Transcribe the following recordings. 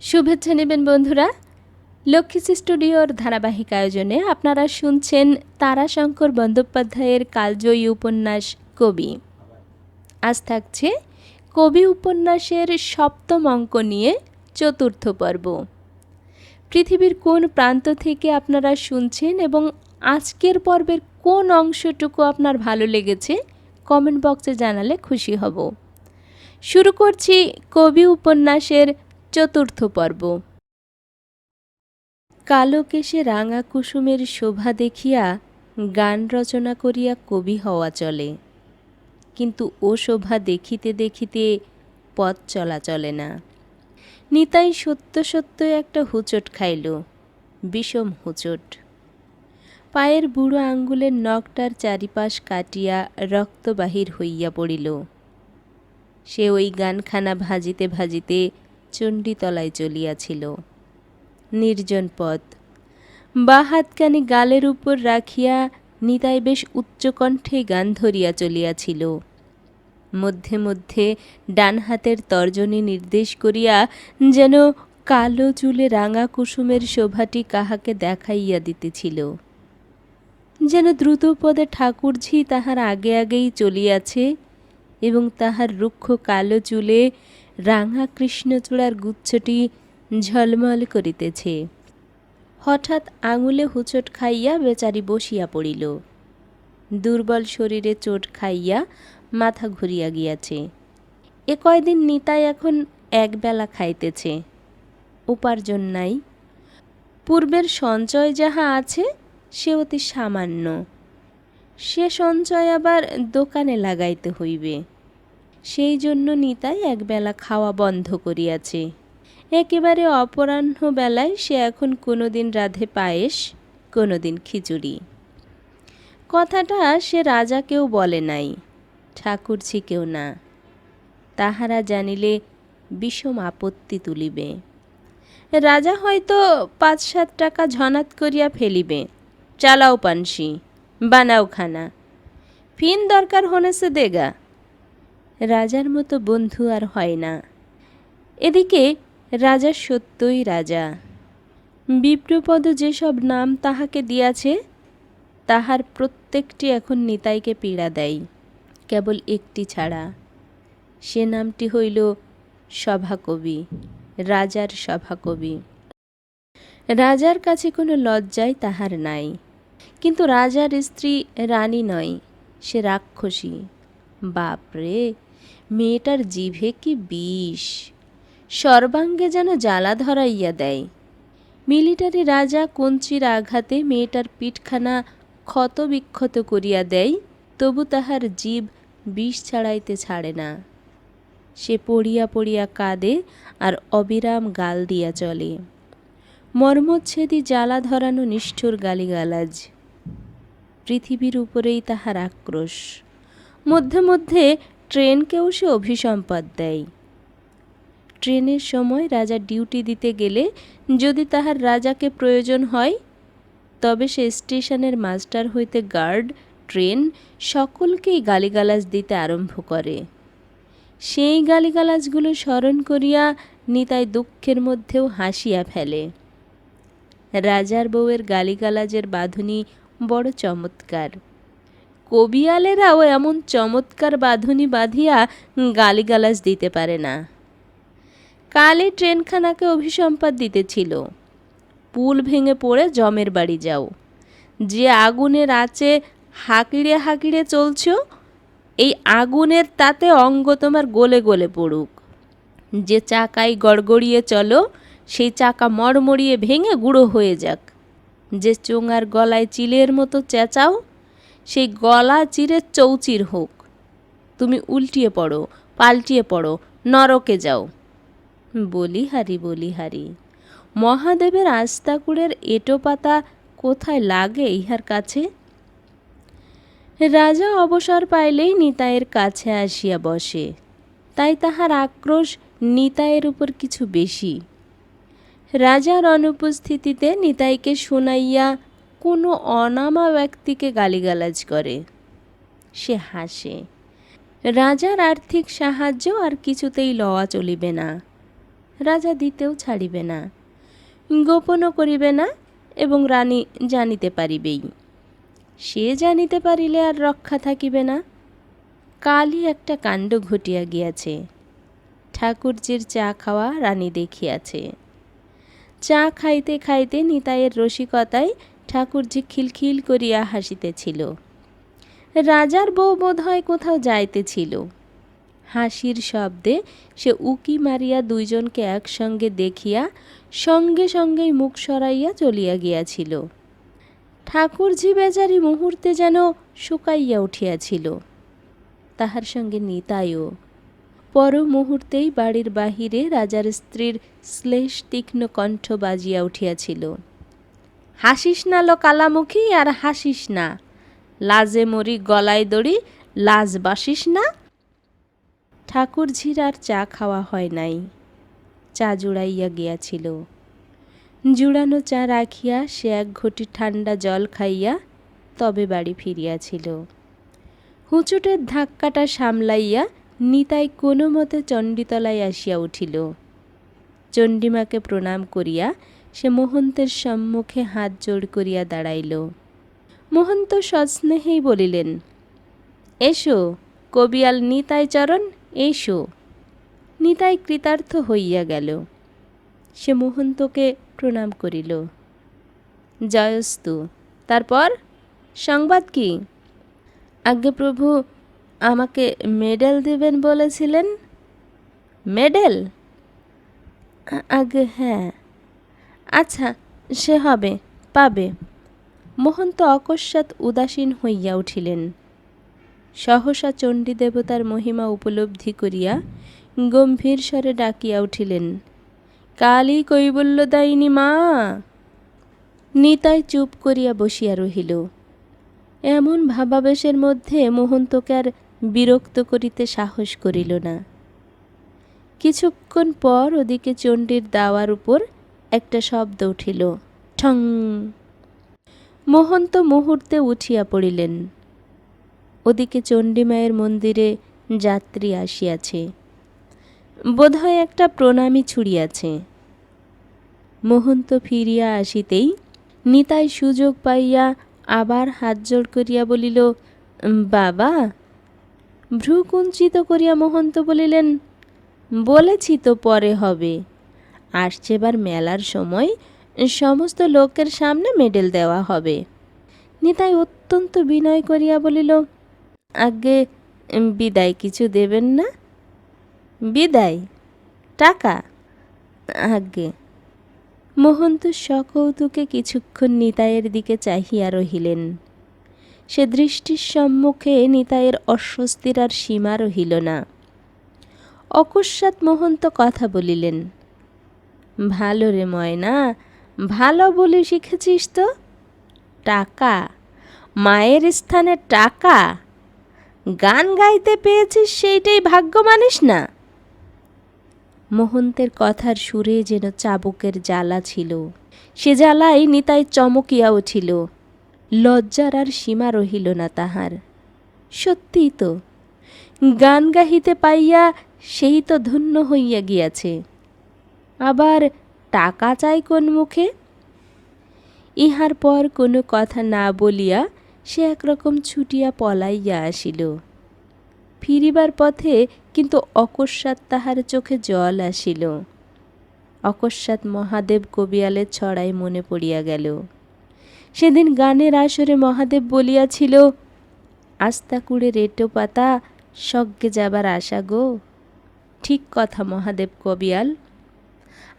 শুভেচ্ছা নেবেন বন্ধুরা। লক্ষ্মী স্টুডিওর ধারাবাহিক আয়োজনে আপনারা শুনছেন তারাশঙ্কর বন্দ্যোপাধ্যায়ের কালজয়ী উপন্যাস কবি। আজ থাকছে কবি উপন্যাসের সপ্তম অঙ্ক নিয়ে চতুর্থ পর্ব। পৃথিবীর কোন প্রান্ত থেকে আপনারা শুনছেন এবং আজকের পর্বের কোন অংশটুকু আপনার ভালো লেগেছে কমেন্ট বক্সে জানালে খুশি হব। শুরু করছি কবি উপন্যাসের চতুর্থ পর্ব। কালো কেশে রাঙা কুসুমের শোভা দেখিয়া গান রচনা করিয়া কবি হওয়া চলে, কিন্তু ও শোভা দেখিতে দেখিতে পথ চলা চলে না। নিতাই সত্য সত্য একটা হুচট খাইল, বিষম হুচট। পায়ের বুড়ো আঙ্গুলের নখটার চারিপাশ কাটিয়া রক্ত বাহির হইয়া পড়িল। সে ওই গানখানা ভাজিতে ভাজিতে চণ্ডীতলায় চলিয়াছিল। নির্জন পথ, বা হাতখানি গালের উপর রাখিয়া নিতাই বেশ উচ্চকণ্ঠে গান ধরিয়া চলিয়াছিল। মধ্যে মধ্যে ডান হাতের তর্জনী নির্দেশ করিয়া যেন কালো চুলে রাঙা কুসুমের শোভাটি কাহাকে দেখাইয়া দিতেছিল। যেন দ্রুতপদে ঠাকুরঝি তাহার আগে আগেই চলিয়াছে এবং তাহার রুক্ষ কালো চুলে রাঙা কৃষ্ণচূড়ার গুচ্ছটি ঝলমল করিতেছে। হঠাৎ আঙুলে হুচট খাইয়া বেচারি বসিয়া পড়িল। দুর্বল শরীরে চোট খাইয়া মাথা ঘুরিয়া গিয়াছে। এ কয়দিন নিতাই এখন একবেলা খাইতেছে, উপার্জন নাই। পূর্বের সঞ্চয় যাহা আছে সে অতি সামান্য, সে সঞ্চয় আবার দোকানে লাগাইতে হইবে। সেই জন্য নিতাই একবেলা খাওয়া বন্ধ করিয়াছে। একেবারে অপরাহ্ন বেলায় সে এখন কোনোদিন রাধে পায়েস, কোনোদিন খিচুড়ি। কথাটা সে রাজাকেও বলে নাই, ঠাকুরঝিকেও না। তাহারা জানিলে বিষম আপত্তি তুলিবে। রাজা হয়তো ৫-৭ টাকা ঝনাত করিয়া ফেলিবে, চালাও পানসি, বানাও খানা, ফিন দরকার হনেছে দেগা। রাজার মতো বন্ধু আর হয় না। এদিকে রাজা সত্যই রাজা। বিপ্রপদ যেসব নাম তাহাকে দিয়াছে তাহার প্রত্যেকটি এখন নিতাইকে পীড়া দেয়, কেবল একটি ছাড়া। সে নামটি হইল সভাকবি, রাজার সভাকবি। রাজার কাছে কোনো লজ্জাই তাহার নাই, কিন্তু রাজার স্ত্রী রানী নয়, সে রাক্ষসী। বাপরে, মেয়েটার জিভে কি বিষ! সর্বাঙ্গে যেন জ্বালা ধরাইয়া দেয়। মিলিটারি রাজা কঞ্চির আঘাতে মেয়েটার পিঠখানা ক্ষত বিক্ষত করিয়া দেয়, তবু তাহার জিভ বিষ ছাড়াইতে ছাড়ে না। সে পড়িয়া পড়িয়া কাঁদে আর অবিরাম গাল দিয়া চলে। মর্মচ্ছেদী জ্বালা ধরানো নিষ্ঠুর গালিগালাজ। পৃথিবীর উপরেই তাহার আক্রোশ। মধ্যে মধ্যে ট্রেনকেও সে অভিসম্পাদ দেয়। ট্রেনের সময় রাজা ডিউটি দিতে গেলে যদি তাহার রাজাকে প্রয়োজন হয়, তবে সে স্টেশনের মাস্টার হইতে গার্ড, ট্রেন সকলকেই গালিগালাজ দিতে আরম্ভ করে। সেই গালিগালাজগুলো স্মরণ করিয়া নিতাই দুঃখের মধ্যেও হাসিয়া ফেলে। রাজার বউয়ের গালিগালাজের বাঁধুনি বড় চমৎকার। কবিয়ালেরাও এমন চমৎকার বাঁধুনি বাঁধিয়া গালিগালাজ দিতে পারে না। কালই ট্রেনখানাকে অভিসম্পাদ দিতেছিল, পুল ভেঙে পড়ে জমের বাড়ি যাও। যে আগুনের আঁচে হাঁকিড়ে হাঁকিড়ে চলছ, এই আগুনের তাতে অঙ্গ তোমার গলে গলে পড়ুক। যে চাকায় গড়গড়িয়ে চলো, সেই চাকা মড়মড়িয়ে ভেঙে গুঁড়ো হয়ে যাক। যে চোঙার গলায় চিলের মতো চেঁচাও, সেই গলা চিরে চৌচির হোক। তুমি উল্টিয়ে পড়ো, পাল্টিয়ে পড়ো, নরকে যাও। বলিহারি বলিহারি, মহাদেবের আস্তাকুড়ের এঁটো পাতা কোথায় লাগে ইহার কাছে? রাজা অবসর পাইলেই নিতাইয়ের কাছে আসিয়া বসে, তাই তাহার আক্রোশ নিতাইয়ের উপর কিছু বেশি। রাজার অনুপস্থিতিতে নিতাইকে শুনাইয়া কোনো অনামা ব্যক্তিকে গালিগালাজ করে। সে হাসে। রাজার আর্থিক সাহায্য আর কিছুতেই লওয়া চলিবে না। রাজা দিতেও ছাড়িবে না, গোপনও করিবে না, এবং রানী জানিতে পারিবেই। সে জানিতে পারিলে আর রক্ষা থাকিবে না। কালই একটা কাণ্ড ঘটিয়া গিয়াছে। ঠাকুরজির চা খাওয়া রানী দেখিয়াছে। চা খাইতে খাইতে নিতাইয়ের রসিকতায় ঠাকুরজি খিলখিল করিয়া হাসিতেছিল। রাজার বউ বোধ হয় কোথাও যাইতেছিল। হাসির শব্দে সে উকি মারিয়া দুইজনকে একসঙ্গে দেখিয়া সঙ্গে সঙ্গেই মুখ সরাইয়া চলিয়া গিয়াছিল। ঠাকুরজি বেচারি মুহূর্তে যেন শুকাইয়া উঠিয়াছিল, তাহার সঙ্গে নিতাইও। পর মুহূর্তেই বাড়ির বাহিরে রাজার স্ত্রীর শ্লেষ তীক্ষ্ণ কণ্ঠ বাজিয়া উঠিয়াছিল, হাসিস না লো কালামুখী, আর হাসিস না, লাজে মরি গলায় দড়ি, লাজ বাসিস না। ঠাকুরঝির আর চা খাওয়া হয় নাই, চা জুড়াইয়া গিয়াছিল। জুড়ানো চা রাখিয়া সে এক ঘটি ঠান্ডা জল খাইয়া তবে বাড়ি ফিরিয়াছিল। হুঁচুটের ধাক্কাটা সামলাইয়া নিতাই কোনো মতে চণ্ডীতলায় আসিয়া উঠিল। চণ্ডীমাকে প্রণাম করিয়া সে মহন্তের সম্মুখে হাত জোড় করিয়া দাঁড়াইল। মহন্ত সস্নেহেই বলিলেন, এসো কবিয়াল নিতাই চরণ, এসো। নিতাই কৃতার্থ হইয়া গেল। সে মহন্তকে প্রণাম করিল। জয়স্তু। তারপর সংবাদ কি? আজ্ঞে প্রভু, আমাকে মেডেল দেবেন বলেছিলেন। মেডেল? আগে হ্যাঁ। আচ্ছা, সে হবে, পাবে। মহন্ত অকস্মাৎ উদাসীন হইয়া উঠিলেন। সহসা চণ্ডী দেবতার মহিমা উপলব্ধি করিয়া গম্ভীর স্বরে ডাকিয়া উঠিলেন, কালী কৈবল্যদায়িনী মা। নিতাই চুপ করিয়া বসিয়া রহিল। এমন ভাবাবেশের মধ্যে মহন্তকে আর বিরক্ত করিতে সাহস করিল না। কিছুক্ষণ পর ওদিকে চণ্ডীর দাওয়ার উপর একটা শব্দ উঠিল, ঠং। মহন্ত মুহূর্তে উঠিয়া পড়িলেন। ওদিকে চণ্ডীমায়ের মন্দিরে যাত্রী আসিয়াছে, বোধহয় একটা প্রণামী ছুড়িয়াছে। মহন্ত ফিরিয়া আসিতেই নিতাই সুযোগ পাইয়া আবার হাত জোড় করিয়া বলিল, বাবা। ভ্রু কুঞ্চিত করিয়া মহন্ত বলিলেন, বলেছি তো পরে হবে, আসছেবার মেলার সময় সমস্ত লোকের সামনে মেডেল দেওয়া হবে। নিতাই অত্যন্ত বিনয় করিয়া বলিল, আজ্ঞে বিদায় কিছু দেবেন না? বিদায়? টাকা? আজ্ঞে। মহন্ত সকৌতুকে কিছুক্ষণ নিতাইয়ের দিকে চাহিয়া রহিলেন। সে দৃষ্টির সম্মুখে নিতাইয়ের অস্বস্তির আর সীমা রহিল না। অকস্মাৎ মহন্ত কথা বলিলেন, ভালো রে ময়না, ভালো বলে শিখেছিস তো। টাকা, মায়ের স্থানে টাকা, গান গাইতে পেয়েছিস, সেইটাই ভাগ্য মানিস না? মহন্তের কথার সুরে যেন চাবুকের জ্বালা ছিল। সে জ্বালাই নিতাই চমকিয়া উঠিল। লজ্জার আর সীমা রহিল না তাহার। সত্যিই তো, গান গাহিতে পাইয়া সেই তো ধন্য হইয়া গিয়াছে, আবার টাকা চাই কোন মুখে? ইহার পর কোনো কথা না বলিয়া সে একরকম ছুটিয়া পলাইয়া আসিল। ফিরিবার পথে কিন্তু অকস্মাৎ তাহার চোখে জল আসিল। অকস্মাৎ মহাদেব কবিয়ালের ছড়াই মনে পড়িয়া গেল। সেদিন গানের আসরে মহাদেব বলিয়াছিল, আস্তা কুড়ে রেটো পাতা, স্বর্গে যাবার আশা গো। ঠিক কথা মহাদেব কবিয়াল,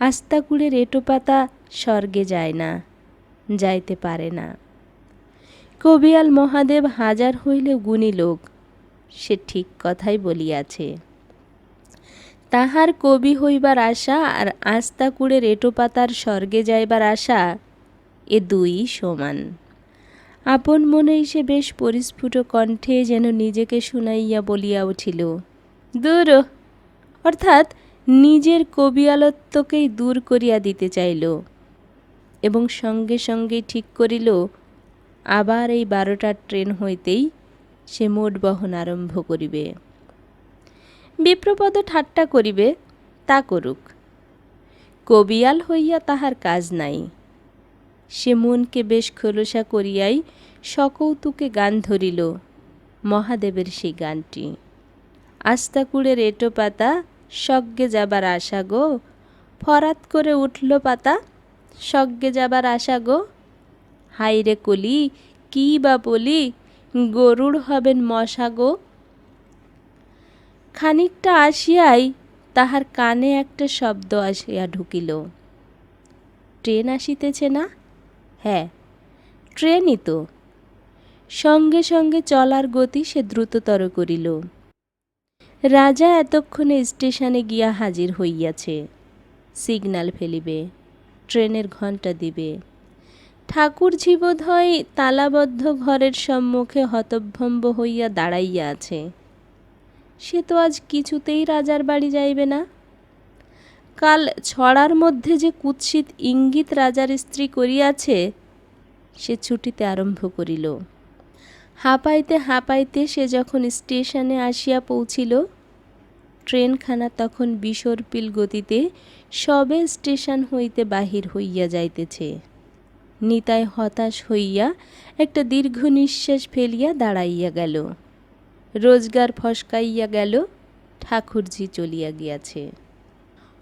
আস্তা কুড়ে রেটো পাতা স্বর্গে যায় না, যাইতে পারে না। কবিয়াল মহাদেব হাজার হইলে গুণী লোক, সে ঠিক কথাই বলিয়াছে। তাহার কবি হইবার আশা আর আস্তা কুড়ে রেটো পাতার স্বর্গে যাইবার আশা, এ দুই সমান। আপন মনেই সে বেশ পরিস্ফুট কণ্ঠে যেন নিজেকে শুনাইয়া বলিয়া উঠিল, দূর, অর্থাৎ নিজের কবিয়ালত্বকেই দূর করিয়া দিতে চাইল, এবং সঙ্গে সঙ্গে ঠিক করিল আবার এই 12টার ট্রেন হইতেই সে মোট বহন আরম্ভ করিবে। বিপ্রপদ ঠাট্টা করিবে, তা করুক, কবিয়াল হইয়া তাহার কাজ নাই। সে মনকে বেশ খোলসা করিয়াই সকৌতুকে গান ধরিল, মহাদেবের সেই গানটি। আস্তাকুড়ের এঁটো পাতা, স্বর্গে যাবার আশা গো, ফরাত করে উঠল পাতা, স্বর্গে যাবার আশা গো। হাইরে কলি, কি বা বলি, গরুড় হবেন মশা গো। খানিকটা আসিয়াই তাহার কানে একটা শব্দ আসিয়া ঢুকিল। ট্রেন আসিতেছে না? হ্যাঁ, ট্রেনই তো। সঙ্গে সঙ্গে চলার গতি সে দ্রুততর করিল। রাজা এতক্ষণে স্টেশনে গিয়া হাজির হইয়াছে। সিগন্যাল ফেলিবে, ট্রেনের ঘণ্টা দিবে। ঠাকুরঝি বোধহয় তালাবদ্ধ ঘরের সম্মুখে হতভম্ব হইয়া দাঁড়াইয়া আছে। সে তো আজ কিছুতেই রাজার বাড়ি যাইবে না। কাল ছড়ার মধ্যে যে কুৎসিত ইঙ্গিত রাজার স্ত্রী করিয়াছে, সে ছুটিতে আরম্ভ করিল। হাঁপাইতে হাঁপাইতে সে যখন স্টেশনে আসিয়া পৌঁছিল, ট্রেনখানা তখন বিসর্পিল গতিতে সবে স্টেশন হইতে বাহির হইয়া যাইতেছে। নিতাই হতাশ হইয়া একটা দীর্ঘ নিঃশ্বাস ফেলিয়া দাঁড়াইয়া গেল। রোজগার ফসকাইয়া গেল, ঠাকুরঝি চলিয়া গিয়াছে।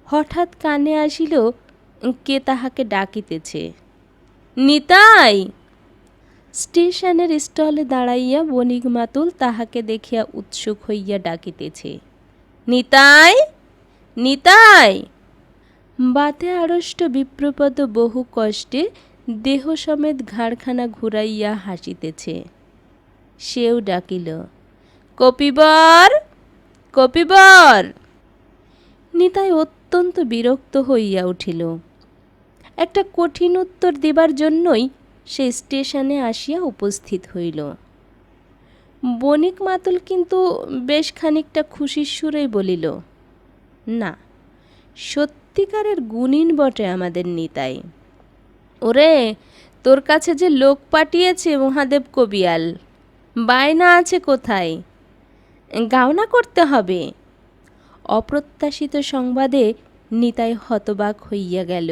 হঠাৎ কানে আসিল কে তাহাকে ডাকিতেছে, নিতাই। স্টেশনের স্টলে দাঁড়াইয়া বণিক মাতুল তাহাকে দেখিয়া উৎসুক হইয়া ডাকিতেছে, নিতাই, নিতাই। বাতে আড়ষ্ট বিপ্রপদ বহু কষ্টে দেহ সমেত ঘাড়খানা ঘুরাইয়া হাসিতেছে। সেও ডাকিল, কপিবর, কপিবর। নিতাই অত্যন্ত বিরক্ত হইয়া উঠিল। একটা কঠিন উত্তর দিবার জন্যই সে স্টেশনে আসিয়া উপস্থিত হইল। বণিক মাতুল কিন্তু বেশ খানিকটা খুশির সুরেই বলিল, না, সত্যিকারের গুণিন বটে আমাদের নিতাই। ওরে, তোর কাছে যে লোক পাঠিয়েছে মহাদেব কবিয়াল, বায়না আছে কোথায়? গাওনা করতে হবে। অপ্রত্যাশিত সংবাদে নিতাই হতবাক হইয়া গেল।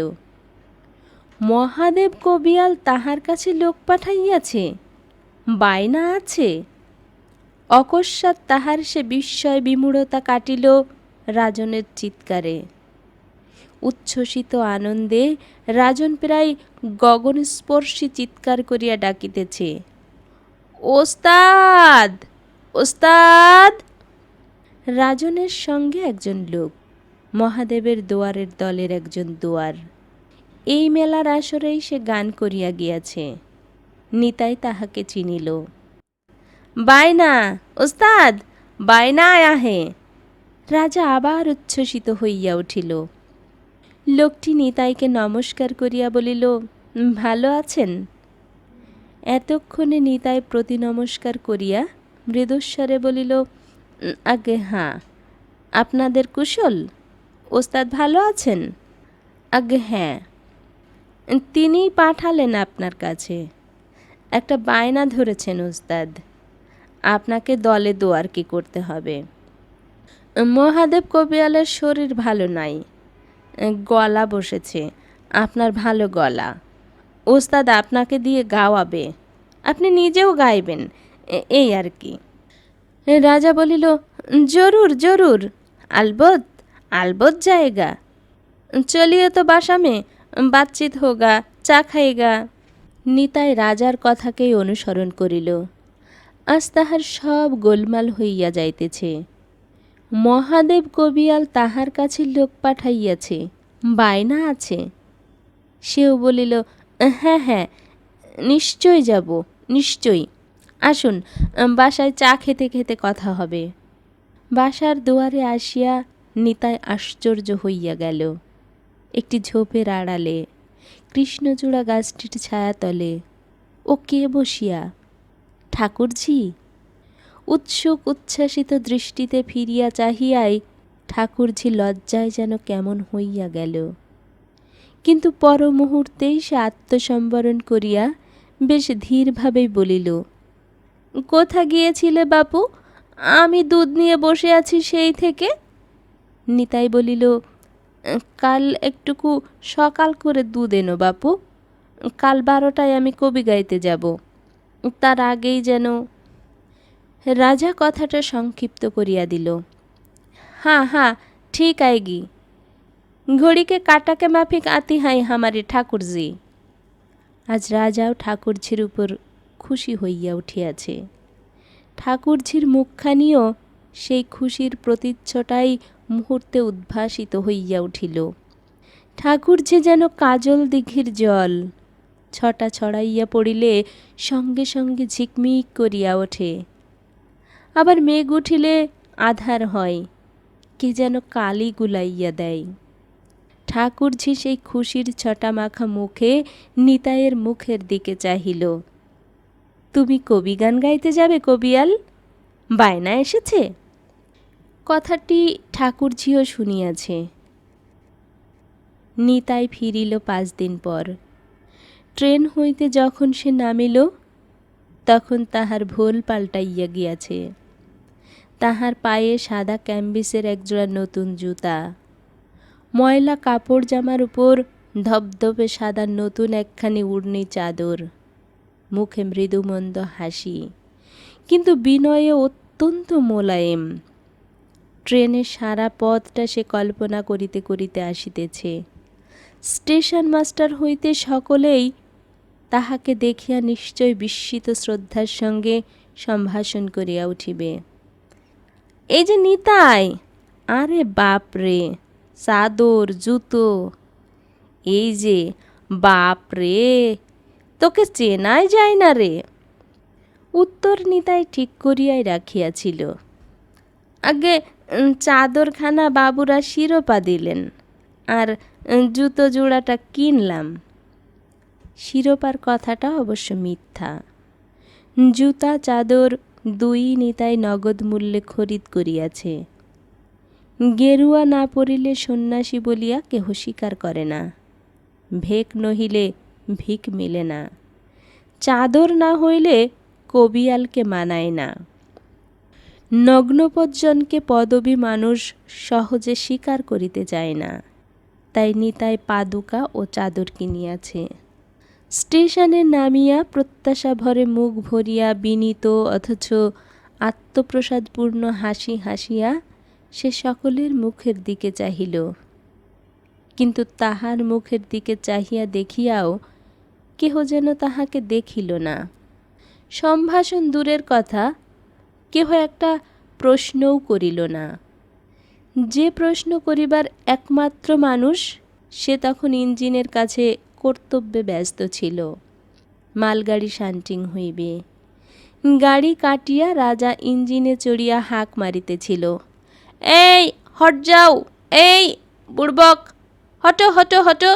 মহাদেব কবিয়াল তাহার কাছে লোক পাঠাইয়াছে, বায়না আছে। অকস্মাৎ তাহার সে বিস্ময় বিমূঢ়তা কাটিল রাজনের চিৎকারে। উচ্ছ্বসিত আনন্দে রাজন প্রায় গগনস্পর্শী চিৎকার করিয়া ডাকিতেছে, ওস্তাদ, ওস্তাদ। রাজনের সঙ্গে একজন লোক, মহাদেবের দোয়ারের দলের একজন দোয়ার। এই মেলার আসরেই সে গান করিয়া গিয়াছে। নিতাই তাহাকে চিনিল। বায়না, ওস্তাদ, বায়না আহে। রাজা আবার উচ্ছ্বসিত হইয়া উঠিল। লোকটি নিতাইকে নমস্কার করিয়া বলিল, ভালো আছেন? এতক্ষণে নিতাই প্রতি নমস্কার করিয়া মৃদুস্বরে বলিল, আগে হাঁ। আপনাদের কুশল? ওস্তাদ ভালো আছেন? আগে হ্যাঁ। তিনিই পাঠালেন আপনার কাছে। একটা বায়না ধরেছেন ওস্তাদ, আপনাকে দলে দোয়ার কি করতে হবে। মহাদেব কবিয়ালের শরীর ভালো নাই, গলা বসেছে, আপনার ভালো গলা। ওস্তাদ আপনাকে দিয়ে গাওয়াবে, আপনি নিজেও গাইবেন, এই আর কি। রাজা বলিল, জরুর জরুর, আলবত আলবত জায়গা। চলিয়ে তো বাসা মে, বাতচিত হোগা, চা খাইগা। নিতাই রাজার কথাকেই অনুসরণ করিল। আজ তাহার সব গোলমাল হইয়া যাইতেছে। মহাদেব কবিয়াল তাহার কাছে লোক পাঠাইয়াছে, বায়না আছে। সেও বলিল, হ্যাঁ হ্যাঁ, নিশ্চয় যাব, নিশ্চয়ই। আসুন, বাসায় চা খেতে খেতে কথা হবে। বাসার দুয়ারে আসিয়া নিতাই আশ্চর্য হইয়া গেল। একটি ঝোপের আড়ালে, কৃষ্ণচূড়া গাছটির ছায়াতলে ও কে বসিয়া? ঠাকুরঝি। উৎসুক উচ্ছ্বাসিত দৃষ্টিতে ফিরিয়া চাহিয়াই ঠাকুরঝি লজ্জায় যেন কেমন হইয়া গেল। কিন্তু পর মুহূর্তেই সে আত্মসম্বরণ করিয়া বেশ ধীরভাবেই বলিল, কোথা গিয়েছিলে বাপু? আমি দুধ নিয়ে বসে আছি সেই থেকে। নিতাই বলিল, কাল একটুকু সকাল করে দুধ এনো বাপু, কাল 12টায় আমি কবি গাইতে যাব, তার আগেই যেন। রাজা কথাটা সংক্ষিপ্ত করিয়া দিল। हाँ हाँ ठीक आएगी, घड़ी के काटा के माफिक आती हैं हमारे ठाकुर जी। আজ রাজাও ঠাকুরঝির উপর খুশি হইয়া উঠিয়াছে। ঠাকুরঝির মুখখানিও সেই খুশির প্রতীচ্ছটাই মুহূর্তে উদ্ভাসিত হইয়া উঠিল। ঠাকুরঝি যেন কাজল দিঘির জল, ছটা ছড়াইয়া পড়িলে সঙ্গে সঙ্গে ঝিকমিক করিয়া ওঠে, আবার মেঘ উঠিলে আধার হয়, কে যেন কালি গুলাইয়া দেয়। ঠাকুরঝি সেই খুশির ছটা মাখা মুখে নিতাইয়ের মুখের দিকে চাহিল। তুমি কবি গান গাইতে যাবে কবিয়াল, বায়না এসেছে? কথাটি ঠাকুরঝিও শুনিয়াছে। নিতাই ফিরিল 5 দিন পর। ট্রেন হইতে যখন সে নামিল, তখন তাহার ভোল পাল্টাইয়া গিয়াছে। তাহার পায়ে সাদা ক্যাম্বিসের একজোড়া নতুন জুতা, ময়লা কাপড় জামার উপর ধবধবে সাদা নতুন একখানি উড়নি চাদর, মুখে মৃদুমন্দ হাসি, কিন্তু বিনয়ে অত্যন্ত মোলায়েম। ট্রেনের সারা পথটা সে কল্পনা করিতে করিতে আসিতেছে। স্টেশন মাস্টার হইতে সকলেই তাহাকে দেখিয়া নিশ্চয় বিস্মিত শ্রদ্ধার সঙ্গে সম্ভাষণ করিয়া উঠিবে। এই যে নিতাই, আরে বাপ রে, চাদর জুতো, এই যে বাপ রে, তোকে চেনাই যায় না রে। উত্তর নিতাই ঠিক করিয়াই রাখিয়াছিল। আগে চাদরখানা বাবুরা শিরোপা দিলেন, আর জুতো জোড়াটা কিনলাম। শিরোপার কথাটা অবশ্য মিথ্যা। জুতা চাদর দুই নিতাই নগদ মূল্যে খরিদ করিয়াছে। গেরুয়া না পরিলে সন্ন্যাসী বলিয়া কেহ স্বীকার করে না, ভেক নহিলে ভিক মিলে না, চাদর না হইলে কবিয়ালকে মানায় না। নগ্নপজ্জনকে পদবী মানুষ সহজে স্বীকার করিতে চায় না, তাই নিতাই পাদুকা ও চাদর কিনিয়াছে। স্টেশনে নামিয়া প্রত্যাশা ভরে মুখ ভরিয়া বিনীত অথচ আত্মপ্রসাদপূর্ণ হাসি হাসিয়া সে সকলের মুখের দিকে চাহিল, কিন্তু তাহার মুখের দিকে চাহিয়া দেখিয়াও কেহ যেন তাহাকে দেখিল না। সম্ভাষণ দূরের কথা, কেহ একটা প্রশ্নও করিল না। যে প্রশ্ন করিবার একমাত্র মানুষ, সে তখন ইঞ্জিনের কাছে কর্তব্যে ব্যস্ত ছিল। মালগাড়ি শান্টিং হইবে। গাড়ি কাটিয়া রাজা ইঞ্জিনে চড়িয়া হাঁক মারিতেছিল, এই হট যাও, এই বুড়বক, হটো হটো হটো।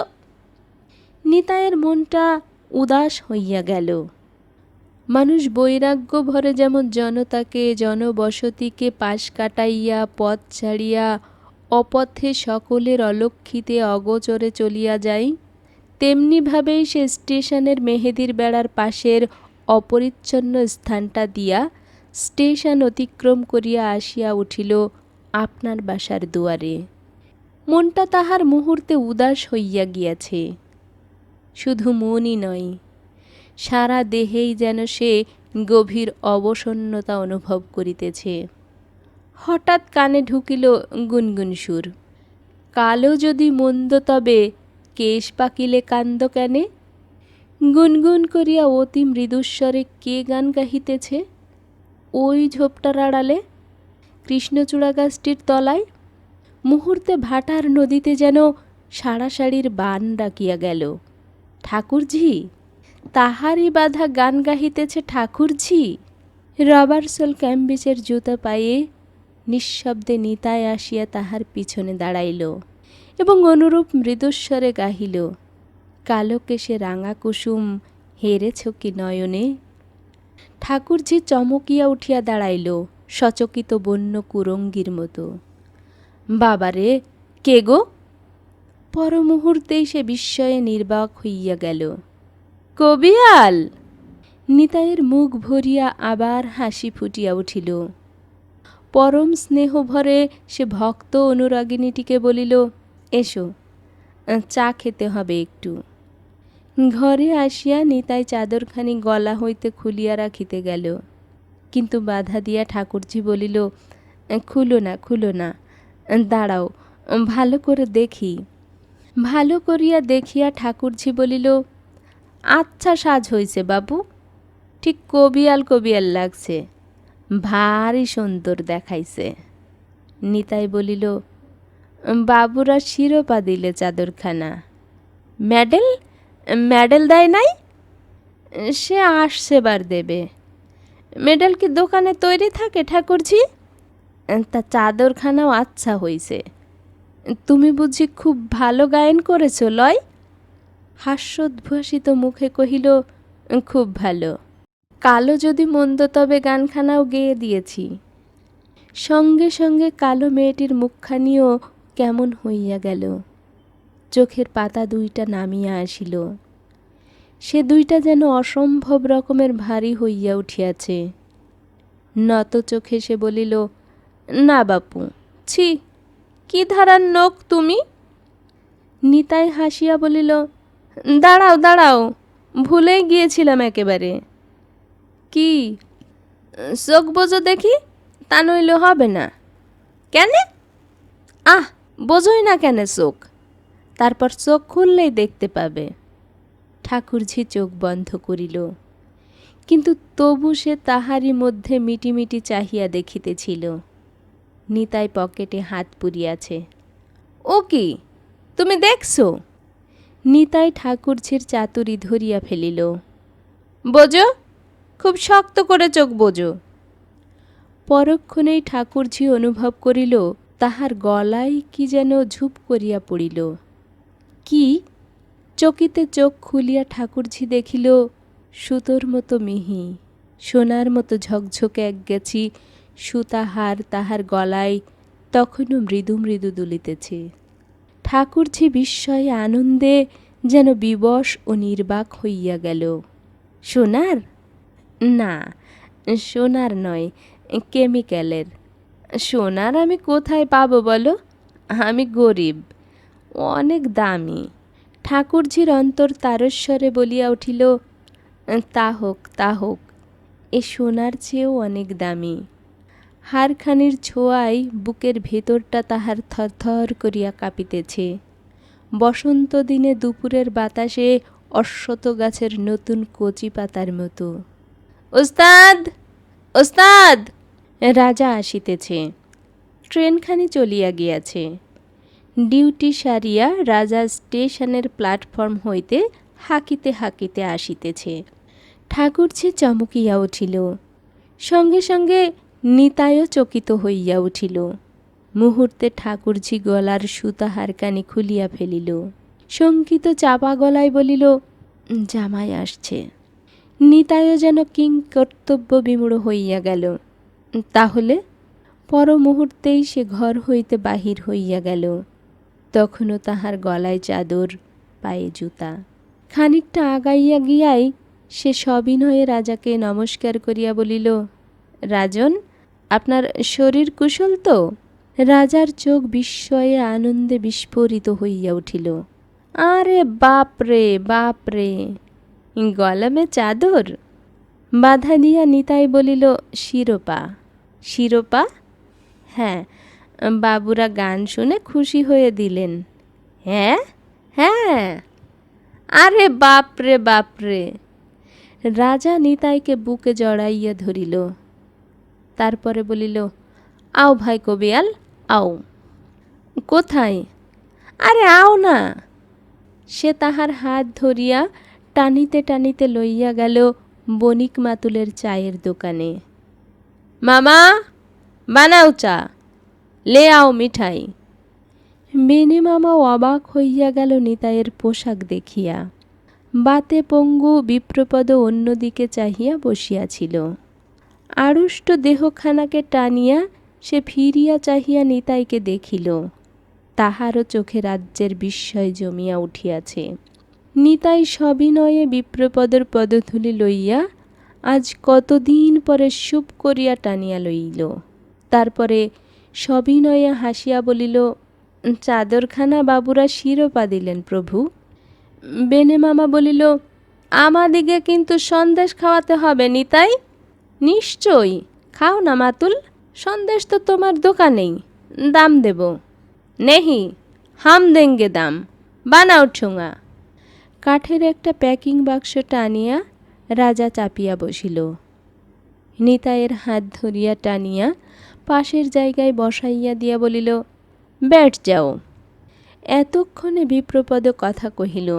নিতাইয়ের মনটা উদাস হইয়া গেল। মানুষ বৈরাগ্য ভরে যেমন জনতাকে জনবসতিকে পাশ কাটাইয়া পথ ছাড়িয়া অপথে সকলের অলক্ষিতে অগোচরে চলিয়া যায়, তেমনিভাবেই সে স্টেশনের মেহেদির বেড়ার পাশের অপরিচ্ছন্ন স্থানটা দিয়া স্টেশন অতিক্রম করিয়া আসিয়া উঠিল আপনার বাসার দুয়ারে। মনটা তাহার মুহূর্তে উদাস হইয়া গিয়াছে। শুধু মনই নয়, সারা দেহেই যেন সে গভীর অবসন্নতা অনুভব করিতেছে। হঠাৎ কানে ঢুকিল গুনগুন সুর, কালো যদি মন্দ তবে কেশ পাকিলে কান্দ কেনে। গুনগুন করিয়া অতি মৃদুস্বরে কে গান গাহিতেছে? ওই ঝোপটার আড়ালে, কৃষ্ণচূড়া গাছটির তলায়। মুহূর্তে ভাটার নদীতে যেন সাড়াসাড়ির বান ডাকিয়া গেল। ঠাকুরঝি, তাহারই বাধা গান গাহিতেছে ঠাকুরঝি। রবারসোল ক্যাম্বিসের জুতা পায়ে নিঃশব্দে নিতাই আসিয়া তাহার পিছনে দাঁড়াইল এবং অনুরূপ মৃদুস্বরে গাহিল, কালো কেশে রাঙা কুসুম হেরেছ কি নয়নে। ঠাকুরঝি চমকিয়া উঠিয়া দাঁড়াইল সচকিত বন্য কুরঙ্গীর মতো। বাবারে, কে গো? পর মুহূর্তেই সে বিস্ময়ে নির্বাক হইয়া গেল। কবিয়াল! নিতাইয়ের মুখ ভরিয়া আবার হাসি ফুটিয়া উঠিল। পরম স্নেহভরে সে ভক্ত অনুরাগিনীটিকে বলিল, এসো, চা খেতে হবে একটু। ঘরে আসিয়া নিতাই চাদরখানি গলা হইতে খুলিয়া রাখিতে গেল, কিন্তু বাধা দিয়া ঠাকুরঝি বলিল, খুলো না, খুলো না, দাঁড়াও, ভালো করে দেখি। ভালো করিয়া দেখিয়া ঠাকুরঝি বলিল, আচ্ছা সাজ হইছে বাবু, ঠিক কবিয়াল কবিয়াল লাগছে, ভারী সুন্দর দেখাইছে। নিতাই বলিল, বাবুরা শিরোপা দিলে চাদরখানা, মেডেল মেডেল দেয় নাই? সে আসছে বার দেবে। মেডেল কি দোকানে তৈরি থাকে ঠাকুরঝি? তা চাদরখানাও আচ্ছা হইছে। তুমি বুঝি খুব ভালো গায়ন করেছ লয়? হাস্যোদ্ভাসিত মুখে কহিল, খুব ভালো। কালো যদি মন্দ তবে গানখানাও গেয়ে দিয়েছি। সঙ্গে সঙ্গে কালো মেয়েটির মুখখানিও কেমন হইয়া গেল, চোখের পাতা দুইটা নামিয়া আসিল, সে দুইটা যেন অসম্ভব রকমের ভারী হইয়া উঠিয়াছে। নত চোখে সে বলিল, না বাপু, ছি, কি ধারার নোক তুমি? নিতাই হাসিয়া বলিল, দাঁড়াও দাঁড়াও, ভুলেই গিয়েছিলাম একেবারে। কি? চোখ বোঝো দেখি, তা নইলে হবে না। কেনে? আহ, বোঝোই না কেন চোখ? তারপর চোখ খুললেই দেখতে পাবে। ঠাকুরঝি চোখ বন্ধ করিল, কিন্তু তবু সে তাহারই মধ্যে মিটিমিটি চাহিয়া দেখিতেছিল। নিতাই পকেটে হাত পুরিয়াছে। ও কি, তুমি দেখছো? নিতাই ঠাকুরঝির চাতুরি ধরিয়া ফেলিল। বোঝো, খুব শক্ত করে চোখ বোঝো। পরক্ষণেই ঠাকুরঝি অনুভব করিল তাহার গলায় কি যেন ঝুপ করিয়া পড়িল। কি? চকিতে চোখ খুলিয়া ঠাকুরঝি দেখিল সুতোর মতো মিহি, সোনার মতো ঝকঝকে একগেছি সুতাহার তাহার গলায় তখনও মৃদু মৃদু দুলিতেছে। ঠাকুরঝি বিস্ময়ে আনন্দে যেন বিবশ ও নির্বাক হইয়া গেল। সোনার? না, সোনার নয়, কেমিক্যালের। সোনার আমি কোথায় পাবো বলো? আমি গরিব, অনেক দামি। ঠাকুরঝির অন্তর তারস্বরে বলিয়া উঠিল, তা হোক, তা হোক, এ সোনার চেয়েও অনেক দামি। হারখানির ছোঁয়ায় বুকের ভেতরটা তাহার থরথর করিয়া কাঁপিতেছে, বসন্ত দিনে দুপুরের বাতাসে অশ্বত্থ গাছের নতুন কচি পাতার মতো। ওস্তাদ, ওস্তাদ! রাজা আসিতেছে। ট্রেনখানি চলিয়া গিয়াছে। ডিউটি সারিয়া রাজা স্টেশনের প্ল্যাটফর্ম হইতে হাঁকিতে হাঁকিতে আসিতেছে। ঠাকুরঝি চমকিয়া উঠিল, সঙ্গে সঙ্গে নিতাইও চকিত হইয়া উঠিল। মুহূর্তে ঠাকুরঝি গলার সুতাহারখানি খুলিয়া ফেলিল, শঙ্কিত চাপা গলায় বলিল, জামাই আসছে। নিতাইও যেন কিংকর্তব্য বিমূঢ় হইয়া গেল। তাহলে? পর মুহূর্তেই সে ঘর হইতে বাহির হইয়া গেল। তখনও তাহার গলায় চাদর, পায়ে জুতা। খানিকটা আগাইয়া গিয়াই সে সবিনয়ে রাজাকে নমস্কার করিয়া বলিল, রাজন, আপনার শরীর কুশল তো? রাজার চোখ বিস্ময়ে আনন্দে বিস্ফোরিত হইয়া উঠিল। আরে বাপরে বাপরে, গলামে চাদর? বাধা দিয়া নিতাই বলিল, শিরোপা। শিরোপা? হ্যাঁ, বাবুরা গান শুনে খুশি হয়ে দিলেন। হ্যাঁ হ্যাঁ, আরে বাপরে বাপরে। রাজা নিতাইকে বুকে জড়াইয়া ধরিল, তারপরে বলিল, আও ভাই কবিয়াল, আও। কোথায়? আরে আও না। সে তাহার হাত ধরিয়া টানিতে টানিতে লইয়া গেল বণিক মাতুলের চায়ের দোকানে। মামা, বানাও চা, লে আও মিঠাই। বেনে মামাও অবাক হইয়া গেল নিতাইয়ের পোশাক দেখিয়া। বাতে পঙ্গু বিপ্রপদ অন্যদিকে চাহিয়া বসিয়াছিল। আড়ষ্ট দেহখানাকে টানিয়া সে ফিরিয়া চাহিয়া নিতাইকে দেখিল। তাহারও চোখে রাজ্যের বিস্ময় জমিয়া উঠিয়াছে। নিতাই সবিনয়ে বিপ্রপদের পদধূলি লইয়া আজ কতদিন পরে সুপ করিয়া টানিয়া লইল। তারপরে সবিনয়ে হাসিয়া বলিল, চাদরখানা বাবুরা শিরোপা দিলেন প্রভু। বেনে মামা বলিল, আমাদিগে কিন্তু সন্দেশ খাওয়াতে হবে নিতাই। নিশ্চয়ই, খাও না মাতুল, সন্দেশ তো তোমার দোকানেই, দাম দেব। নেহি, হাম দেঙ্গে দাম, বানাও ঠোঙা। কাঠের একটা প্যাকিং বাক্স টানিয়া রাজা চাপিয়া বসিল। নিতাইয়ের হাত ধরিয়া টানিয়া পাশের জায়গায় বসাইয়া দিয়া বলিল, ব্যাট যাও। এতক্ষণে বিপ্রপদ কথা কহিল।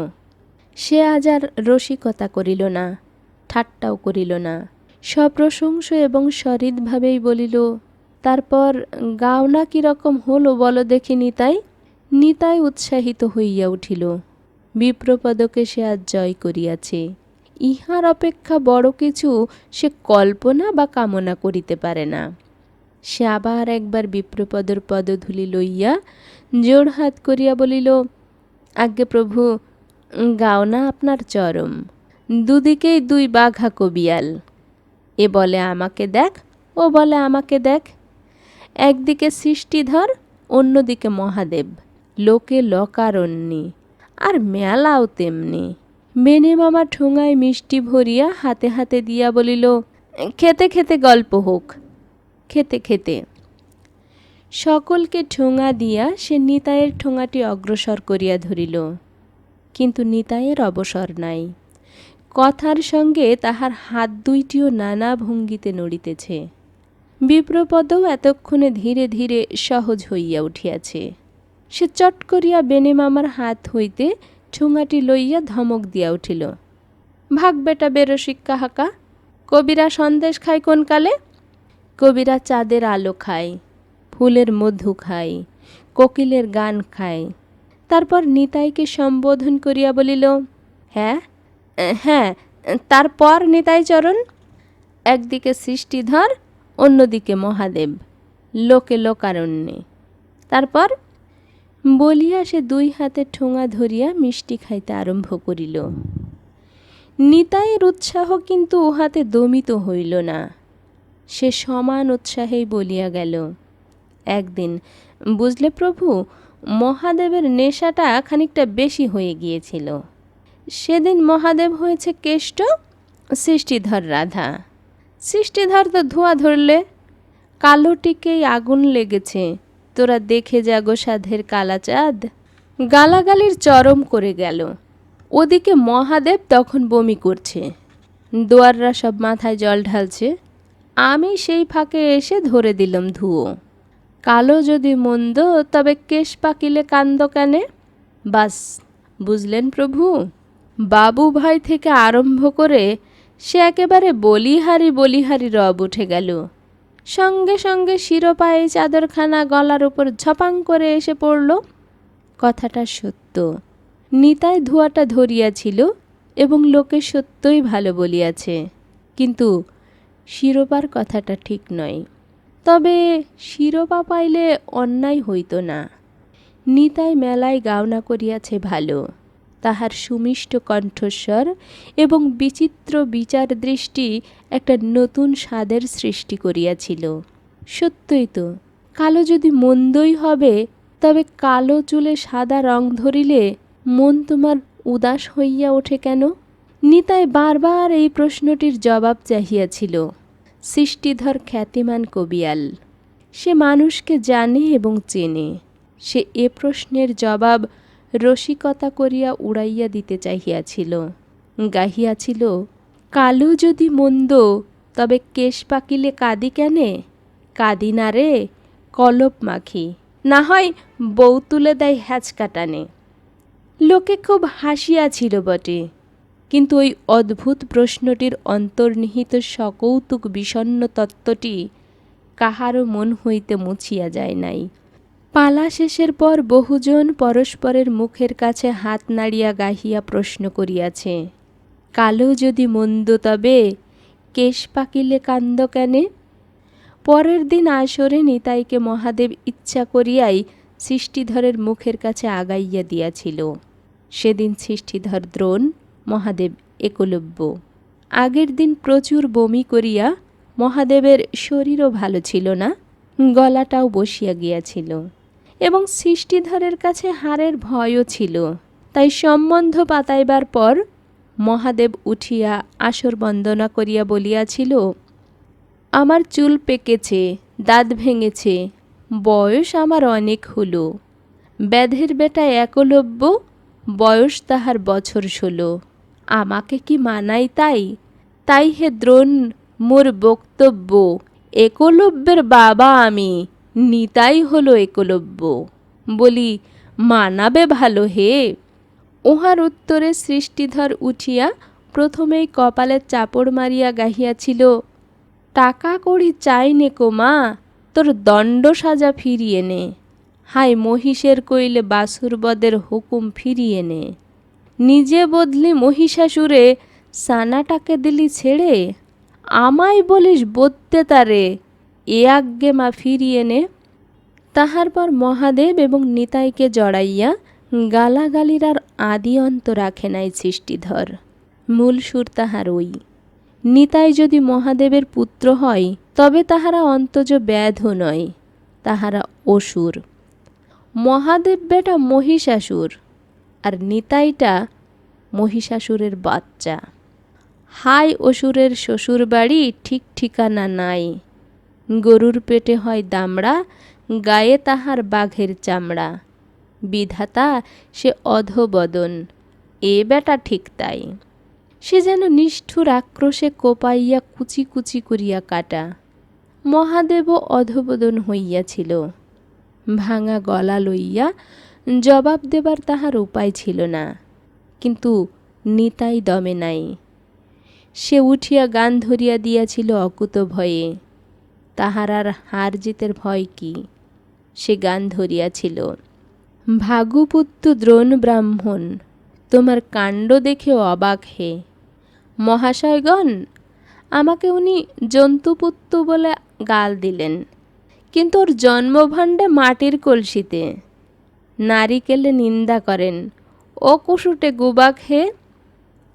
সে আজ আর রসিকতা করিল না, ঠাট্টাও করিল না, সপ্রশংস এবং সহৃদভাবেই বলিল, তারপর গাওনা কীরকম হলো বলো দেখি নিতাই। নিতাই উৎসাহিত হইয়া উঠিল। বিপ্রপদকে সে আজ জয় করিয়াছে। ইহার অপেক্ষা বড় কিছু সে কল্পনা বা কামনা করিতে পারে না। সে আবার একবার বিপ্রপদর পদধূলি লইয়া জোড়হাত করিয়া বলিল, আজ্ঞে প্রভু, গাওনা আপনার চরম, দুদিকেই দুই বাঘা কবিয়াল। এ বলে আমাকে দেখ, ও বলে আমাকে দেখ। একদিকে সৃষ্টিধর, অন্যদিকে মহাদেব, লোকে লকারণ্যে, আর মেলাও তেমনি। বেনে মামা ঠোঙায় মিষ্টি ভরিয়া হাতে হাতে দিয়া বলিল, খেতে খেতে গল্প হোক। খেতে খেতে সকলকে ঠোঙা দিয়া সে নিতাইয়ের ঠোঙাটি অগ্রসর করিয়া ধরিল। কিন্তু নিতাইয়ের অবসর নাই। কথার সঙ্গে তাহার হাত দুইটিও নানা ভঙ্গিতে নড়িতেছে। বিপ্রপদও এতক্ষণে ধীরে ধীরে সহজ হইয়া উঠিয়াছে। সে চট করিয়া বেনে মামার হাত হইতে ঠোঙাটি লইয়া ধমক দিয়া উঠিল, ভাগ বেটা বেরসিক কাহাকা, কবিরা সন্দেশ খায় কোন কালে? কবিরা চাঁদের আলো খায়, ফুলের মধু খায়, কোকিলের গান খায়। তারপর নিতাইকে সম্বোধন করিয়া বলিল, হ্যাঁ হ্যাঁ, তারপর নিতাইচরণ, একদিকে সৃষ্টিধর, অন্যদিকে মহাদেব, লোকে লোকারণ্যে। তারপর বলিয়া সে দুই হাতে ঠোঙা ধরিয়া মিষ্টি খাইতে আরম্ভ করিল। নিতাইয়ের উৎসাহ কিন্তু উহাতে দমিত হইল না। সে সমান উৎসাহেই বলিয়া গেল, একদিন বুঝলে প্রভু, মহাদেবের নেশাটা খানিকটা বেশি হয়ে গিয়েছিল। সেদিন মহাদেব হয়েছে কেষ্ট, সৃষ্টিধর রাধা। সৃষ্টিধর তো ধোঁয়া ধরলে, কালোটিকেই আগুন লেগেছে, তোরা দেখে যা গো সাধের কালাচাঁদ। গালাগালির চরম করে গেল। ওদিকে মহাদেব তখন বমি করছে, দোয়াররা সব মাথায় জল ঢালছে। আমি সেই ফাঁকে এসে ধরে দিলাম ধুয়ো। কালো যদি মন্দ, তবে কেশ পাকিলে কান্দ কেনে? বাস, বুঝলেন প্রভু? বাবু ভাই থেকে আরম্ভ করে সে একেবারে বলিহারি রব উঠে গেল। সঙ্গে সঙ্গে শিরোপায়ে চাদরখানা গলার উপর ঝপাং করে এসে পড়ল। কথাটা সত্য। নিতাই ধোঁয়াটা ধরিয়াছিল এবং লোকে সত্যই ভালো বলিয়াছে, কিন্তু শিরোপার কথাটা ঠিক নয়। তবে শিরোপা পাইলে অন্যায় হইত না। নিতাই মেলায় গাওনা করিয়াছে ভালো। তাহার সুমিষ্ট কণ্ঠস্বর এবং বিচিত্র বিচার দৃষ্টি একটা নতুন স্বাদের সৃষ্টি করিয়াছিল। সত্যই তো, কালো যদি মন্দই হবে, তবে কালো চুলে সাদা রং ধরিলে মন তোমার উদাস হইয়া ওঠে কেন? নিতাই বারবার এই প্রশ্নটির জবাব চাহিয়াছিল। সৃষ্টিধর খ্যাতিমান কবিয়াল, সে মানুষকে জানে এবং চেনে। সে এ প্রশ্নের জবাব রসিকতা করিয়া উড়াইয়া দিতে চাহিয়াছিল। গাহিয়াছিল, কালো যদি মন্দ, তবে কেশ পাকিলে কাঁদি কেনে? কাঁদি না রে, কলপ মাখি, না হয় বউ তুলে দেয় হ্যাচকা টানে। লোকে খুব হাসিয়াছিল বটে, কিন্তু ওই অদ্ভুত প্রশ্নটির অন্তর্নিহিত সকৌতুক বিষণ্ন তত্ত্বটি কাহারও মন হইতে মুছিয়া যায় নাই। পালা শেষের পর বহুজন পরস্পরের মুখের কাছে হাত নাড়িয়া গাহিয়া প্রশ্ন করিয়াছে, কালো যদি মন্দ, তবে কেশ পাকিলে কান্দ কেনে? পরের দিন আসরে নিতাইকে মহাদেব ইচ্ছা করিয়াই সৃষ্টিধরের মুখের কাছে আগাইয়া দিয়াছিল। সেদিন সৃষ্টিধর দ্রোণ, মহাদেব একলব্য। আগের দিন প্রচুর বমি করিয়া মহাদেবের শরীরও ভালো ছিল না, গলাটাও বসিয়া গিয়াছিল। এবং সৃষ্টিধরের কাছে হারের ভয়ও ছিল। তাই সম্বন্ধ পাতাইবার পর মহাদেব উঠিয়া আসর বন্দনা করিয়া বলিয়াছিল, আমার চুল পেকেছে, দাঁত ভেঙেছে, বয়স আমার অনেক হলো। ব্যাধের বেটা একলব্য, বয়স তাহার বছর 16। আমাকে কি মানাই তাই? তাই হে দ্রোণ মোর বক্তব্য, একলব্যের বাবা আমি, নিতাই হলো একলব্য। বলি, মানাবে ভালো হে? উহার উত্তরে সৃষ্টিধর উঠিয়া প্রথমেই কপালে চাপড় মারিয়া গাহিয়াছিল, টাকা কড়ি চাই নে কো মা, তোর দণ্ড সাজা ফিরিয়ে নে। হাই মহিষের কইলে বাসুরবদের হুকুম ফিরিয়ে নে। নিজে বদলি মহিষাসুরে, সানাটাকে দিলি ছেড়ে। আমায় বলিস বদ্যে তারে, এ আজ্ঞে মা ফিরিয়ে নে। তাহার পর মহাদেব এবং নিতাইকে জড়াইয়া গালাগালির আর আদি অন্ত রাখে নাই সৃষ্টিধর। মূল সুর তাহার ওই। নিতাই যদি মহাদেবের পুত্র হয়, তবে তাহারা অন্তজ ব্যাধ নয়, তাহারা অসুর। মহাদেব বেটা মহিষাসুর, আর নিতাইটা মহিষাসুরের বাচ্চা। হাই অসুরের শ্বশুর বাড়ি, ঠিক ঠিকানা নাই। গরুর পেটে হয় দামড়া, গায়ে তাহার বাঘের চামড়া। বিধাতা সে অধবদন, এ বেটা ঠিক তাই। সে যেন নিষ্ঠুর আক্রোশে কোপাইয়া কুচি কুচি করিয়া কাটা। মহাদেবও অধবদন হইয়াছিল। ভাঙা গলা লইয়া জবাব দেবার তাহার উপায় ছিল না। কিন্তু নিতাই দমে নাই। সে উঠিয়া গান ধরিয়া দিয়াছিল অকুত ভয়ে। তাহার আর হার জিতের ভয় কি? সে গান ধরিয়াছিল, ভাগুপুত্র দ্রোণ ব্রাহ্মণ, তোমার কাণ্ড দেখে অবাক হে। মহাশয়গণ, আমাকে উনি জন্তুপুত্র বলে গাল দিলেন, কিন্তু ওর জন্মভাণ্ডে মাটির কলসিতে। নারিকেলে নিন্দা করেন, ও কুসুটে গুবাক হে,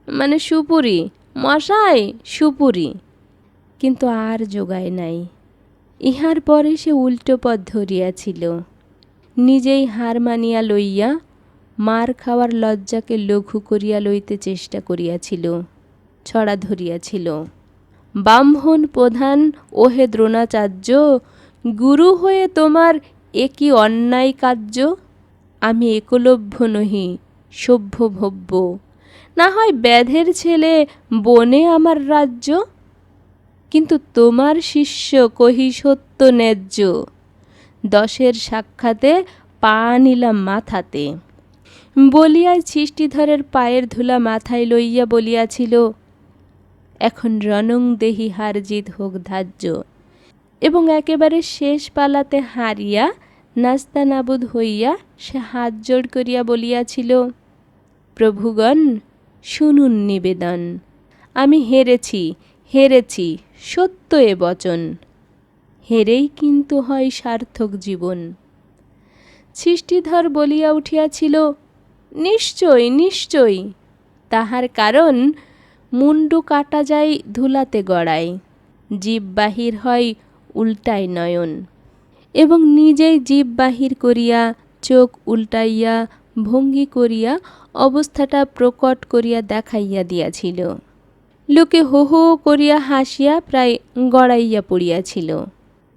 মানে সুপুরি, মশাই সুপুরি। কিন্তু আর জোগায় নাই। ইহার পরে সে উল্টো পথ ধরিয়াছিল। নিজেই হার মানিয়া লইয়া মার খাওয়ার লজ্জাকে লঘু করিয়া লইতে চেষ্টা করিয়াছিল, ছড়া ধরিয়াছিল, ব্রাহ্মণ প্রধান ওহে দ্রোণাচার্য, গুরু হয়ে তোমার এ কি অন্যায় কার্য। আমি একলব্য নহি, সভ্য ভব্য, না হয় ব্যাধের ছেলে, বনে আমার রাজ্য। কিন্তু তোমার শিষ্য কহি সত্য ন্যায্য, 10 সাক্ষাতে পা নিলাম মাথাতে। বলিয়াই সৃষ্টিধরের পায়ের ধুলা মাথায় লইয়া বলিয়াছিল, এখন রণং দেহি হার জিত হোক ধার্য। এবং একেবারে শেষ পালাতে হারিয়া নাস্তানাবুদ হইয়া সে হাত জোড় করিয়া বলিয়াছিল, প্রভুগণ শুনুন নিবেদন, আমি হেরেছি, হেরেছি, সত্য এ বচন। হেরেই কিন্তু হয় সার্থক জীবন। সৃষ্টিধর বলিয়া উঠিয়াছিল, নিশ্চয় নিশ্চয়। তাহার কারণ, মুন্ডু কাটা যায় ধুলাতে গড়ায়, জীব বাহির হয় উল্টায় নয়ন। এবং নিজেই জীব বাহির করিয়া চোখ উল্টাইয়া ভঙ্গি করিয়া অবস্থাটা প্রকট করিয়া দেখাইয়া দিয়াছিল। লোকে হো হো করিয়া হাসিয়া প্রায় গড়াইয়া পড়িয়াছিল।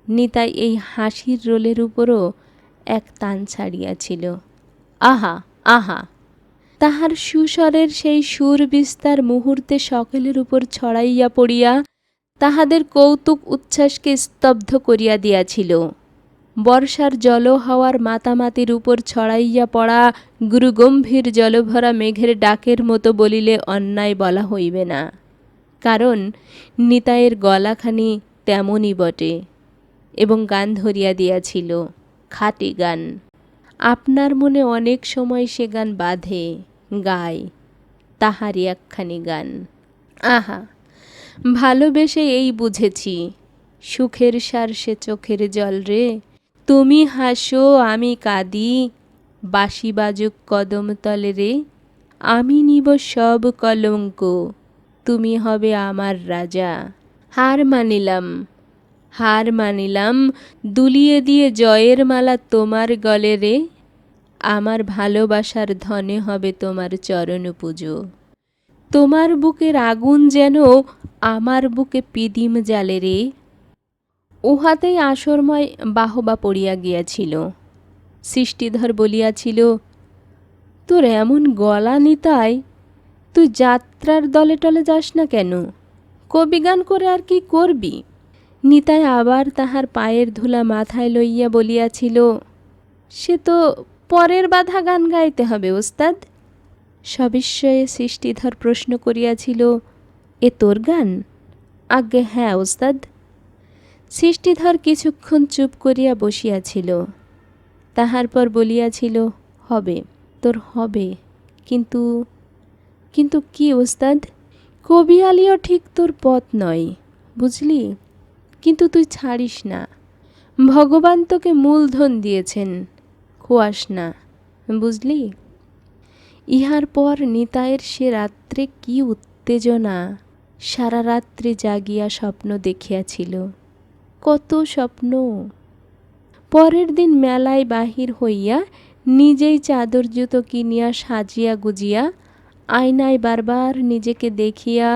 নিতাই এই হাসির রোলের উপরও এক টান ছাড়িয়াছিল। আহা আহা! তাহার সুস্বরের সেই সুর বিস্তার মুহূর্তে সকলের উপর ছড়াইয়া পড়িয়া তাহাদের কৌতুক উচ্ছ্বাসকে স্তব্ধ করিয়া দিয়াছিল। বর্ষার জল হাওয়ার মাতামাতির উপর ছড়াইয়া পড়া গুরুগম্ভীর জলভরা মেঘের ডাকের মতো বলিলে অন্যায় বলা হইবে না। কারণ নিতাইয়ের গলাখানি তেমনই বটে। এবং গান ধরিয়া দিয়াছিল, খাঁটি গান। আপনার মনে অনেক সময় সে গান বাঁধে, গায়, তাহারই একখানি গান। আহা, ভালোবেসে এই বুঝেছি, সুখের সার সে চোখের জল রে। তুমি হাসো আমি কাঁদি, বাঁশি বাজুক কদম তলে রে। আমি নিব সব কলঙ্ক, তুমি হবে আমার রাজা। হার মানিলাম, হার মানিলাম দুলিয়ে দিয়ে জয়ের মালা তোমার গলে রে, আমার ভালোবাসার ধনে হবে তোমার চরণ পুজো। তোমার বুকের আগুন যেন আমার বুকে পিদিম জ্বালে রে। উহাতেই আসরময় বাহবা পড়িয়া গিয়াছিল। সৃষ্টিধর বলিয়াছিল, তোর এমন গলা নিতাই, তুই যাত্রার দলে টলে যাস না কেন? কবিগান করে আর কি করবি? নিতাই আবার তাহার পায়ের ধুলা মাথায় লইয়া বলিয়াছিল, সে তো পরের বাধা গান গাইতে হবে ওস্তাদ। সবিস্ময়ে সৃষ্টিধর প্রশ্ন করিয়াছিল, এ তোর গান? আজ্ঞে হ্যাঁ ওস্তাদ। সৃষ্টিধর কিছুক্ষণ চুপ করিয়া বসিয়াছিল। তাহার পর বলিয়াছিল, হবে, তোর হবে, কিন্তু কিন্তু কি ওস্তাদ? কবিয়ালিও ঠিক তোর পথ নয়, বুঝলি? কিন্তু তুই ছাড়িস না, ভগবান তোকে মূলধন দিয়েছেন, খোয়াস না, বুঝলি? ইহার পর নিতাইয়ের সে রাত্রে কি উত্তেজনা! সারা রাত্রি জাগিয়া স্বপ্ন দেখিয়াছিল, কত স্বপ্ন! পরের দিন মেলায় বাহির হইয়া নিজেই চাদর জুতো কিনিয়া সাজিয়া গুজিয়া আয়নায় বারবার নিজেকে দেখিয়া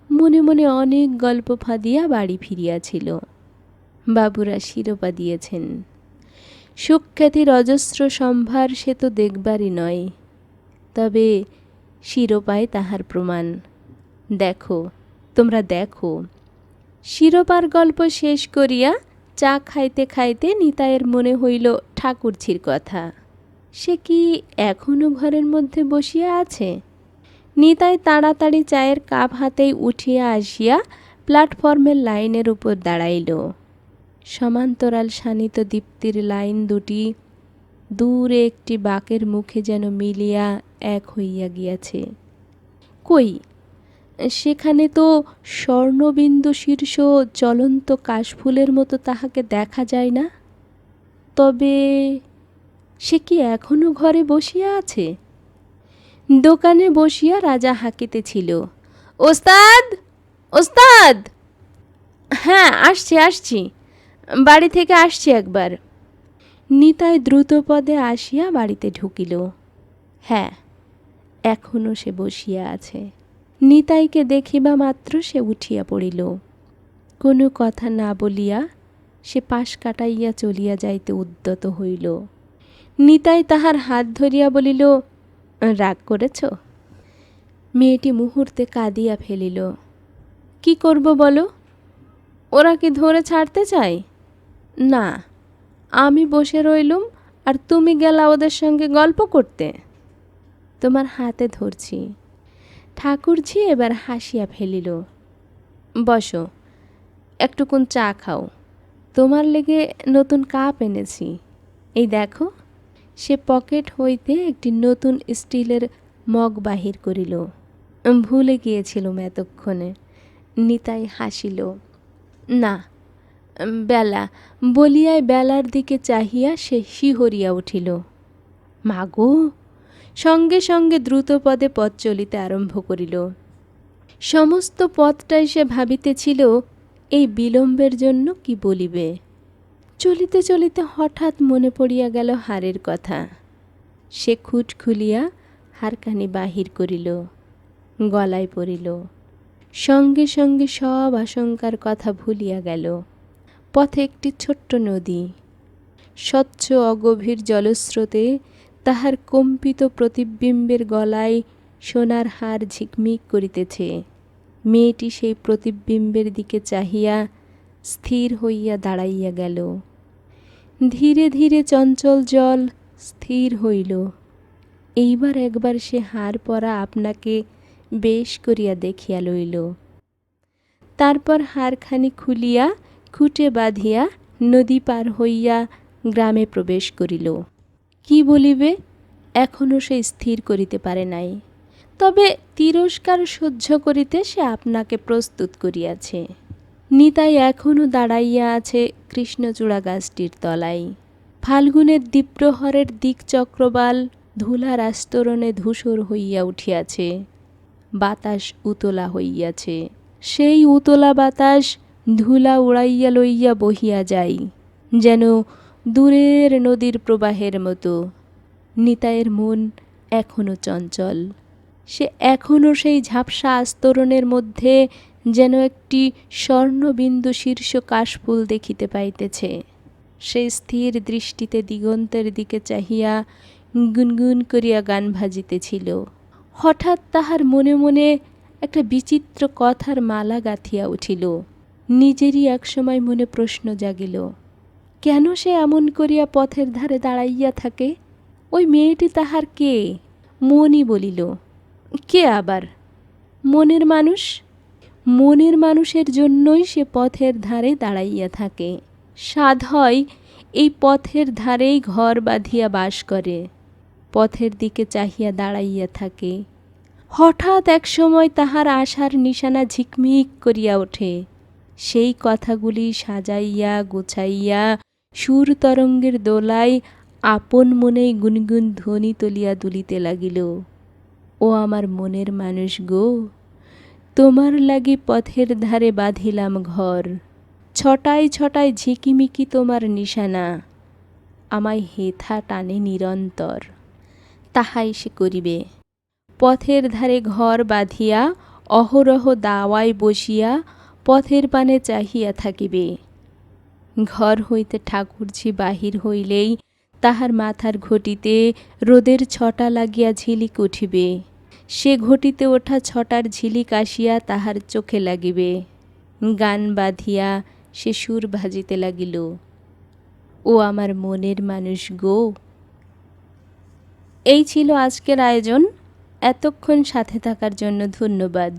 মনে মনে অনেক গল্প ফাঁদিয়া বাড়ি ফিরিয়াছিল। বাবুরা শিরোপা দিয়েছেন। সুখ্যাতির অজস্র সম্ভার সে তো দেখবারই নয়, তবে শিরোপায় তাহার প্রমাণ। দেখো, তোমরা দেখো। শিরোপার গল্প শেষ করিয়া চা খাইতে খাইতে নিতাইয়ের মনে হইল ঠাকুরঝির কথা। সে কি এখনো ঘরের মধ্যে বসিয়া আছে? নিতাই তাড়াতাড়ি চায়ের কাপ হাতেই উঠিয়া আসিয়া প্ল্যাটফর্মের লাইনের উপর দাঁড়াইল। সমান্তরাল শানিত দীপ্তির লাইন দুটি দূরে একটি বাঁকের মুখে যেন মিলিয়া এক হইয়া গিয়াছে। কই, সেখানে তো স্বর্ণবিন্দু শীর্ষ জ্বলন্ত কাশফুলের মতো তাহাকে দেখা যায় না। তবে সে কি এখনো ঘরে বসিয়া আছে? দোকানে বসিয়া রাজা হাঁকিতেছিল, ওস্তাদ, ওস্তাদ! হ্যাঁ, আসছি আসছি, বাড়ি থেকে আসছি একবার। নিতাই দ্রুতপদে আসিয়া বাড়িতে ঢুকিল। হ্যাঁ, এখনো সে বসিয়া আছে। নিতাইকে দেখিবা মাত্র সে উঠিয়া পড়িল। কোনো কথা না বলিয়া সে পাশ কাটাইয়া চলিয়া যাইতে উদ্যত হইল। নিতাই তাহার হাত ধরিয়া বলিল, রাগ করেছ? মেয়েটি মুহূর্তে কাঁদিয়া ফেলিল। কি করব বলো? ওরা কি ধরে ছাড়তে চায়? না, আমি বসে রইলুম আর তুমি গেলা ওদের সঙ্গে গল্প করতে। তোমার হাতে ধরছি। ঠাকুরঝি এবার হাসিয়া ফেলিল। বসো, একটুকুন চা খাও, তোমার লেগে নতুন কাপ এনেছি, এই দেখো। সে পকেট হইতে একটি নতুন স্টিলের মগ বাহির করিল। ভুলে গিয়েছিলুম এতক্ষণে। নিতাই হাসিল। না, বেলা বলিয়াই বেলার দিকে চাহিয়া সে শিহরিয়া উঠিল। মাগো! সঙ্গে সঙ্গে দ্রুতপদে পথ চলিতে আরম্ভ করিল। সমস্ত পথটাই সে ভাবিতেছিল, এই বিলম্বের জন্য কি বলিবে। চলিতে চলিতে হঠাৎ মনে পড়িয়া গেল হারের কথা। সে খুঁট খুলিয়া হারখানি বাহির করিল, গলায় পড়িল। সঙ্গে সঙ্গে সব আশঙ্কার কথা ভুলিয়া গেল। পথে একটি ছোট্ট নদী, স্বচ্ছ অগভীর জলস্রোতে তাহার কম্পিত প্রতিবিম্বের গলায় সোনার হার ঝিকমিক করিতেছে। মেয়েটি সেই প্রতিবিম্বের দিকে চাহিয়া স্থির হইয়া দাঁড়াইয়া গেল। ধীরে ধীরে চঞ্চল জল স্থির হইল। এইবার একবার সে হার পরা আপনাকে বেশ করিয়া দেখিয়া লইল। তারপর হারখানি খুলিয়া খুঁটে বাঁধিয়া নদী পার হইয়া গ্রামে প্রবেশ করিল। কি বলিবে এখনও সে স্থির করিতে পারে নাই। তবে তিরস্কার সহ্য করিতে সে আপনাকে প্রস্তুত করিয়াছে। নিতাই এখনও দাঁড়াইয়া আছে কৃষ্ণচূড়া গাছটির তলায়। ফাল্গুনের দ্বীপ্রহরের দিকচক্রবাল ধুলার আস্তরণে ধূসর হইয়া উঠিয়াছে। বাতাস উতলা হইয়াছে। সেই উতলা বাতাস ধুলা উড়াইয়া লইয়া বহিয়া যাই, যেন দূরের নদীর প্রবাহের মতো। নিতাইয়ের মন এখনো চঞ্চল। সে এখনো সেই ঝাপসা আস্তরণের মধ্যে যেন একটি স্বর্ণবিন্দু শীর্ষ কাশফুল দেখিতে পাইতেছে। সে স্থির দৃষ্টিতে দিগন্তের দিকে চাহিয়া গুনগুন করিয়া গান ভাজিতেছিল। হঠাৎ তাহার মনে মনে একটা বিচিত্র কথার মালা গাঁথিয়া উঠিল। নিজেরই একসময় মনে প্রশ্ন জাগিল, কেন সে এমন করিয়া পথের ধারে দাঁড়াইয়া থাকে? ওই মেয়েটি তাহার কে? মনই বলিল, কে আবার? মনের মানুষ। মনের মানুষের জন্যই সে পথের ধারে দাঁড়াইয়া থাকে। সাধ হয় এই পথের ধারেই ঘর বাঁধিয়া বাস করে, পথের দিকে চাহিয়া দাঁড়াইয়া থাকে। হঠাৎ এক সময় তাহার আশার নিশানা ঝিকমিক করিয়া ওঠে। সেই কথাগুলি সাজাইয়া গোছাইয়া সুর তরঙ্গের দোলায় আপন মনেই গুনগুন ধ্বনি তুলিয়া দুলিতে লাগিল। ও আমার মনের মানুষ গো, তোমার লাগি পথের ধারে বাঁধিলাম ঘর। ছটায় ছটায় ঝিকিমিকি তোমার নিশানা, আমায় হেথা টানে নিরন্তর। তাহাই সে করিবে। পথের ধারে ঘর বাঁধিয়া অহরহ দাওয়ায় বসিয়া পথের পানে চাহিয়া থাকিবে। ঘর হইতে ঠাকুরঝি বাহির হইলেই তাহার মাথার ঘটিতে রোদের ছটা লাগিয়া ঝিলিক উঠিবে। সে ঘটিতে ওঠা ছটার ঝিলিক আসিয়া তাহার চোখে লাগিবে। গান বাঁধিয়া সে সুর ভাজিতে লাগিল, ও আমার মনের মানুষ গো। এই ছিল আজকের আয়োজন। এতক্ষণ সাথে থাকার জন্য ধন্যবাদ।